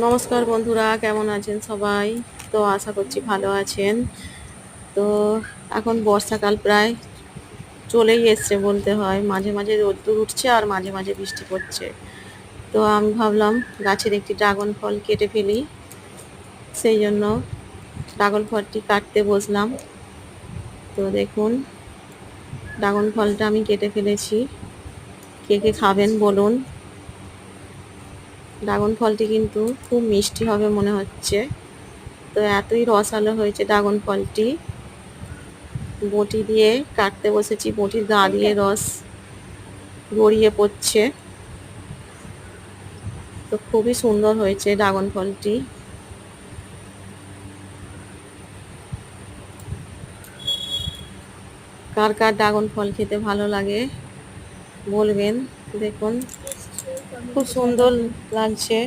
নমস্কার বন্ধুরা, কেমন আছেন সবাই? তো আশা করছি ভালো আছেন। তো এখন বর্ষাকাল প্রায় চলেই এসছে বলতে হয়। মাঝে মাঝে রোদ্দুর উঠছে আর মাঝে মাঝে বৃষ্টি পড়ছে। তো আমি ভাবলাম গাছের একটি ড্রাগন ফল কেটে ফেলি। সেই জন্য ড্রাগন ফলটি কাটতে বসলাম। তো দেখুন, ড্রাগন ফলটা আমি কেটে ফেলেছি। কে কে খাবেন বলুন। ড্রাগন ফলটি কিন্তু খুব মিষ্টি হবে মনে হচ্ছে। তো এতই রসালো হয়েছে ড্রাগন ফলটি। বটি দিয়ে কাটতে বসেছি, বটির গা দিয়ে রস গড়িয়ে পড়ছে। তো খুবই সুন্দর হয়েছে ড্রাগন ফলটি। কার কার ড্রাগন ফল খেতে ভালো লাগে বলবেন। দেখুন, খুব সুন্দর লাগছে।